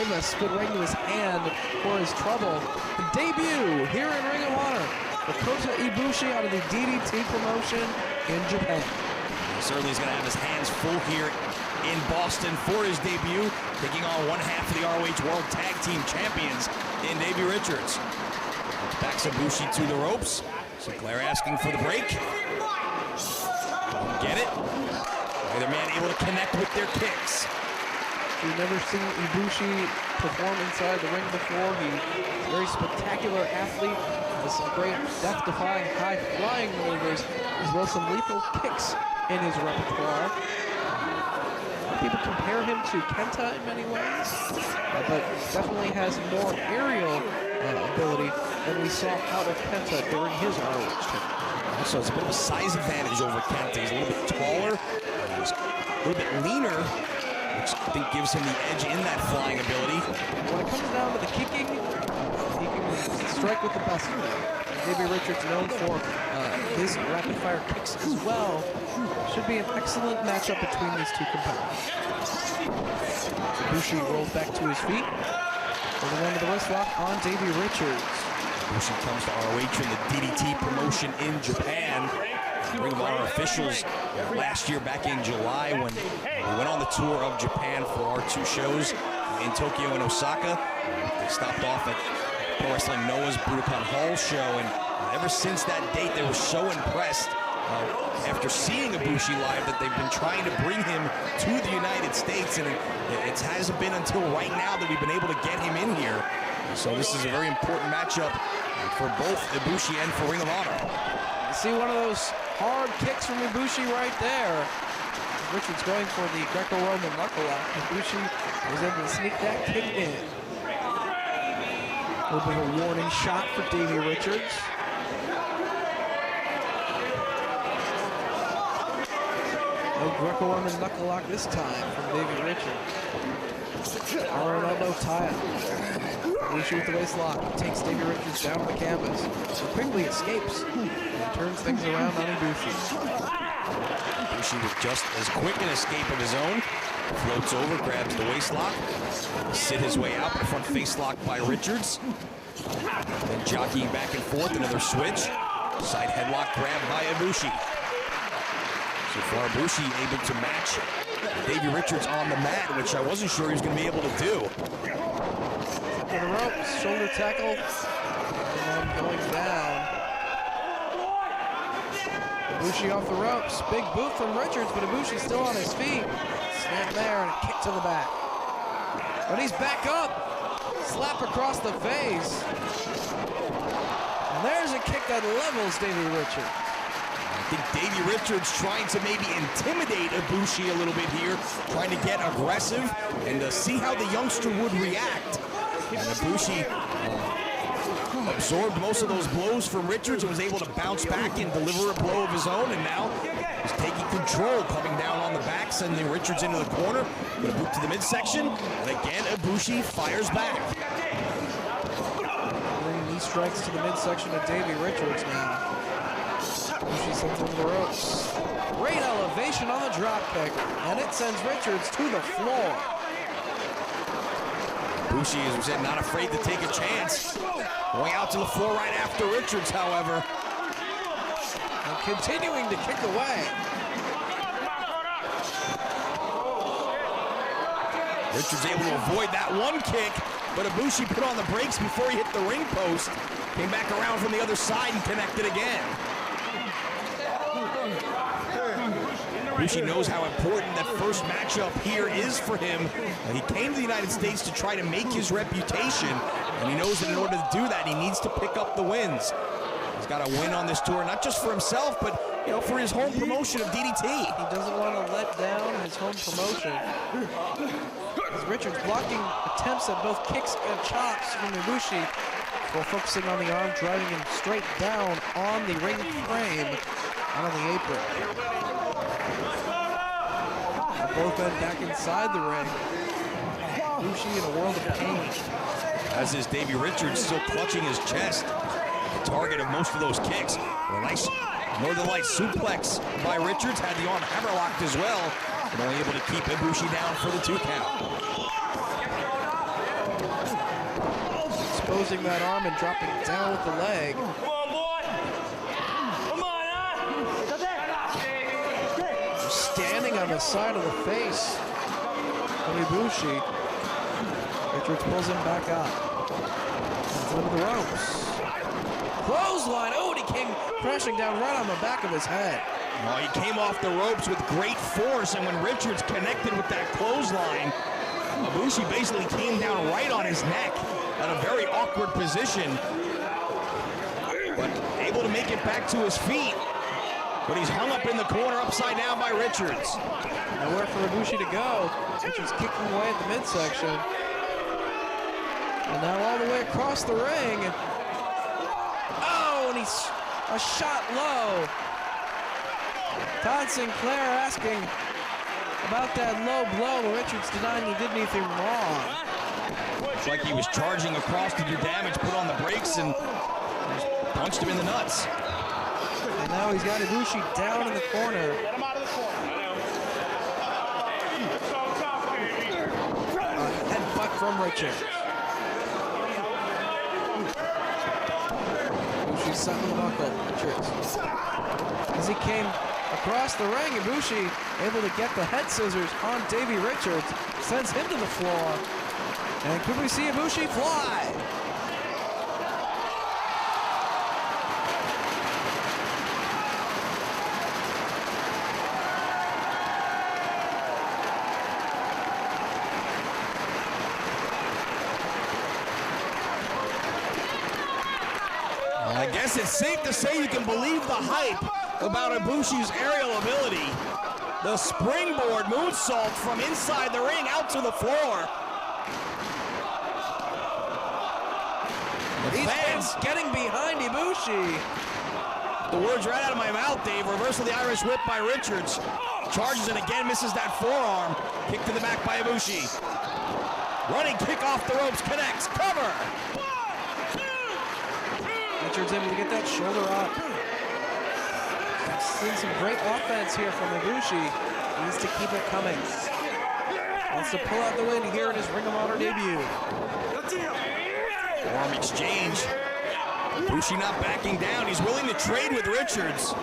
Iva split right into his hand for his trouble. The debut here in Ring of Honor for Kota Ibushi out of the DDT promotion in Japan. He certainly is going to have his hands full here in Boston for his debut, taking on one half of the ROH World Tag Team Champions in Davey Richards. Backs Ibushi to the ropes. Sinclair asking for the break. Don't get it. Either man able to connect with their kicks. We've never seen Ibushi perform inside the ring before. He's a very spectacular athlete, has some great death-defying, high-flying maneuvers, as well as some lethal kicks in his repertoire. People compare him to Kenta in many ways, but definitely has more aerial ability than we saw out of Kenta during his ROH tenure. Also, it's a bit of a size advantage over Kenta. He's a little bit taller, he's a little bit leaner, which I think gives him the edge in that flying ability. When it comes down to the kicking, he can strike with the best of them. Davey Richards, known for his rapid-fire kicks as well, should be an excellent matchup between these two competitors. Ibushi rolls back to his feet. There's one to the wrist lock on Davey Richards. Ibushi comes to ROH in the DDT promotion in Japan. Ring of Honor officials last year back in July when we went on the tour of Japan for our two shows in Tokyo and Osaka. They stopped off at Pro Wrestling Noah's Budokan Hall show, and ever since that date they were so impressed after seeing Ibushi live that they've been trying to bring him to the United States, and it hasn't been until right now that we've been able to get him in here. So this is a very important matchup for both Ibushi and for Ring of Honor. You see one of those hard kicks from Ibushi right there. Richards going for the Greco-Roman knuckle lock. Ibushi was able to sneak that kick in. A little bit of a warning shot for Davey Richards. No Greco-Roman knuckle lock this time from Davey Richards. Arnold tie. Ibushi with the waist lock. Takes Davey Richards down on the canvas. So quickly escapes and turns things around on Ibushi. Ibushi with just as quick an escape of his own. Floats over, grabs the waist lock. Sit his way out, front face lock by Richards. Then jockeying back and forth, another switch. Side headlock grab by Ibushi. So far, Ibushi able to match Davey Richards on the mat, which I wasn't sure he was going to be able to do. Up to the ropes, shoulder tackle, and then going down. Ibushi off the ropes, big boot from Richards, but Ibushi still on his feet. Snap there and a kick to the back. But he's back up, slap across the face. And there's a kick that levels Davey Richards. I think Davey Richards trying to maybe intimidate Ibushi a little bit here, trying to get aggressive and see how the youngster would react. And Ibushi absorbed most of those blows from Richards and was able to bounce back and deliver a blow of his own, and now he's taking control, coming down on the back, sending Richards into the corner. Gonna boot to the midsection, and again Ibushi fires back. Bringing knee strikes to the midsection of Davey Richards now. Ibushi sends him to the ropes. Great elevation on the drop kick, and it sends Richards to the floor. Ibushi, as we said, not afraid to take a chance. Going out to the floor right after Richards, however. And continuing to kick away. Richards able to avoid that one kick, but Ibushi put on the brakes before he hit the ring post. Came back around from the other side and connected again. Ibushi knows how important that first matchup here is for him. He came to the United States to try to make his reputation, and he knows that in order to do that, he needs to pick up the wins. He's got to win on this tour, not just for himself, but for his home promotion of DDT. He doesn't want to let down his home promotion. As Richards blocking attempts at both kicks and chops from Ibushi, while focusing on the arm, driving him straight down on the ring frame, and on the apron. Both men back inside the ring. Ibushi in a world of pain. As is Davey Richards, still clutching his chest. The target of most of those kicks. A nice Northern Lights suplex by Richards. Had the arm hammerlocked as well, but only able to keep Ibushi down for the 2 count. Exposing that arm and dropping down with the leg. Come on, boy. Come on, Standing on the side of the face of Ibushi. Richards pulls him back up. Comes into the ropes. Clothesline. Oh, and he came crashing down right on the back of his head. Well, he came off the ropes with great force, and when Richards connected with that clothesline, Ibushi basically came down right on his neck at a very awkward position, but able to make it back to his feet. But he's hung up in the corner upside down by Richards. Nowhere for Ibushi to go. Richards kicking away at the midsection. And now all the way across the ring. Oh, and he's a shot low. Todd Sinclair asking about that low blow, but Richards denying he did anything wrong. It's like he was charging across to do damage, put on the brakes, and punched him in the nuts. And now he's got Ibushi down in the corner. Get him out of the corner. A headbutt from Richards. Ibushi sucking the buckle. Richards. As he came across the ring, Ibushi able to get the head scissors on Davey Richards, sends him to the floor. And could we see Ibushi fly? I guess it's safe to say you can believe the hype about Ibushi's aerial ability. The springboard moonsault from inside the ring out to the floor. These fans getting behind Ibushi. The words right out of my mouth, Dave. Reversal of the Irish whip by Richards. Charges and again misses that forearm. Kick to the back by Ibushi. Running kick off the ropes, connects, cover. Richards able to get that shoulder up. Seeing some great offense here from Ibushi. He needs to keep it coming. Wants to pull out the win here in his Ring of Honor debut. Arm exchange. Ibushi not backing down. He's willing to trade with Richards.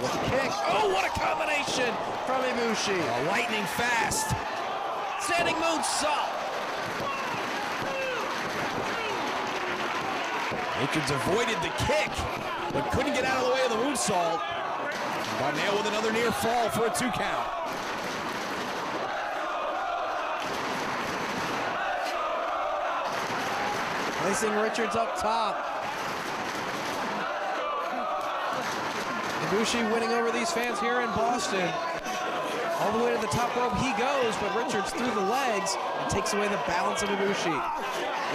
With a kick. Oh, what a combination from Ibushi. Lightning fast. Standing moonsault. Richards avoided the kick, but couldn't get out of the way of the moonsault. Got nailed with another near fall for a 2 count. Placing Richards up top. Ibushi winning over these fans here in Boston. All the way to the top rope he goes, but Richards through the legs and takes away the balance of Ibushi.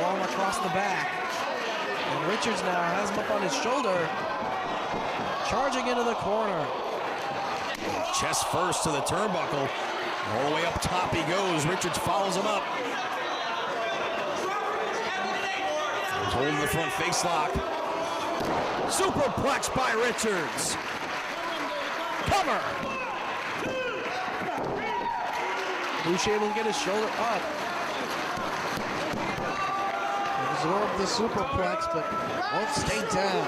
Long across the back. And Richards now has him up on his shoulder. Charging into the corner. Chest first to the turnbuckle. All the way up top he goes. Richards follows him up. He's holding the front face lock. Superplex by Richards. Cover. Ibushi able to get his shoulder up. Absorb the superplex, but won't stay down.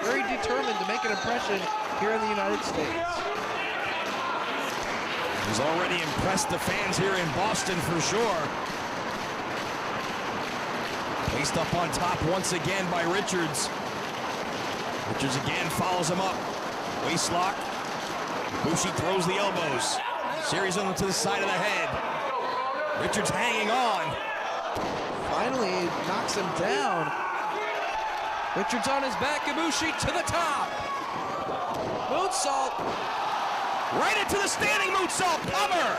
Very determined to make an impression here in the United States. He's already impressed the fans here in Boston for sure. Placed up on top once again by Richards. Richards again follows him up. Waist lock. Ibushi throws the elbows. Series them to the side of the head. Richards hanging on. Finally, he knocks him down. Richards on his back, Ibushi to the top. Moonsault. Right into the standing moonsault. Cover.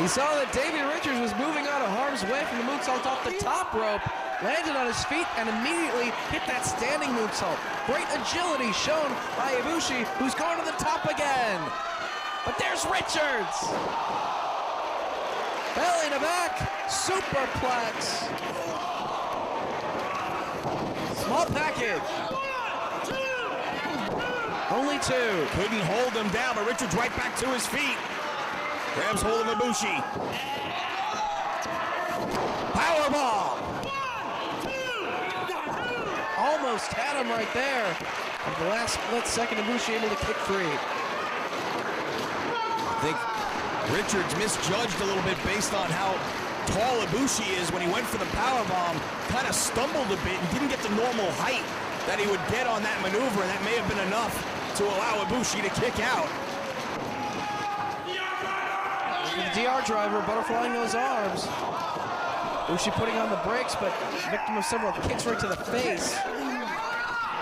He saw that Davey Richards was moving out of harm's way from the moonsault off the top rope, landed on his feet, and immediately hit that standing moonsault. Great agility shown by Ibushi, who's going to the top again. But there's Richards. Belly to back, superplex. Small package. 2. Couldn't hold him down, but Richards right back to his feet. Grabs hold of Ibushi. Powerbomb. Almost had him right there. At the last split second, Ibushi able to kick free. I think Richards misjudged a little bit based on how tall Ibushi is when he went for the powerbomb. Kind of stumbled a bit and didn't get the normal height that he would get on that maneuver, and that may have been enough to allow Ibushi to kick out. The DR driver butterflying those arms. Ibushi putting on the brakes, but victim of several kicks right to the face.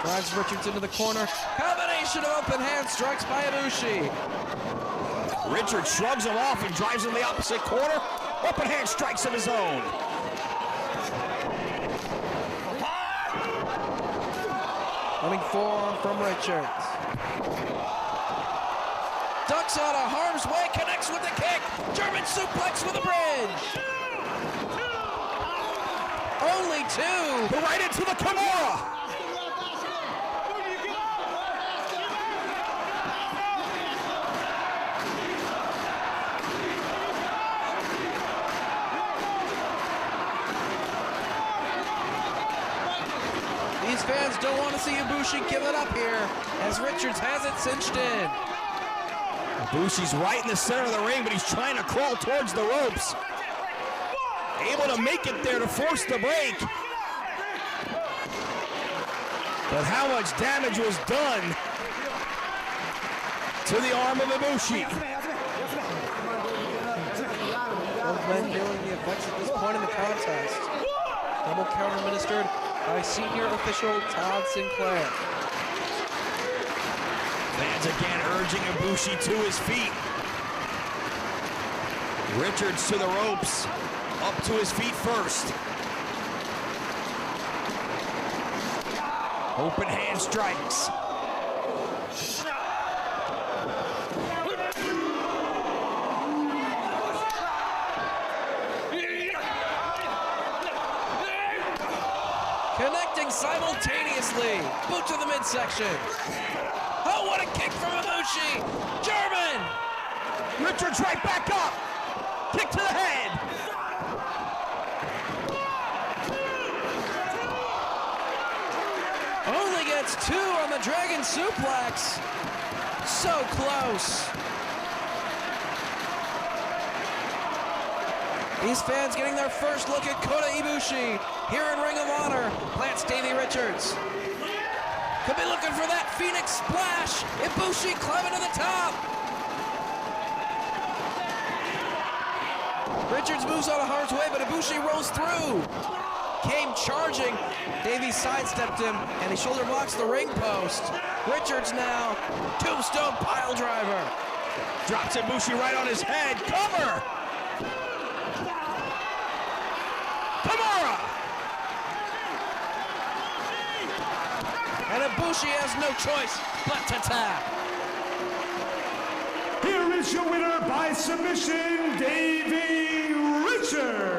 Drives Richards into the corner. Combination of open hand strikes by Ibushi. Richards shrugs him off and drives in the opposite corner. Open hand strikes of his own. Running forearm from Richards. Ducks out of harm's way, connects with the kick. German suplex with a bridge. Only 2. Right into the Kimura. These fans don't want to see Ibushi give it up here, as Richards has it cinched in. Ibushi's right in the center of the ring, but he's trying to crawl towards the ropes. Able to make it there to force the break. But how much damage was done to the arm of Ibushi? Both men feeling the effects at this point in the contest. Double counter administered by senior official Todd Sinclair. Fans again urging Ibushi to his feet. Richards to the ropes, up to his feet first. Open hand strikes. Connecting simultaneously. Boot to the midsection. Oh, what a kick from Ibushi! German! Richards right back up. Kick to the head. Only gets 2 on the Dragon Suplex. So close. These fans getting their first look at Kota Ibushi here in Ring of Honor. Plants Davey Richards. Could be looking for that Phoenix Splash. Ibushi climbing to the top. Richards moves out of harm's way, but Ibushi rolls through. Came charging. Davey sidestepped him, and he shoulder blocks the ring post. Richards now, tombstone pile driver. Drops Ibushi right on his head. Cover. Kimura. And Ibushi has no choice but to tap. Here is your winner by submission, Davey Richards.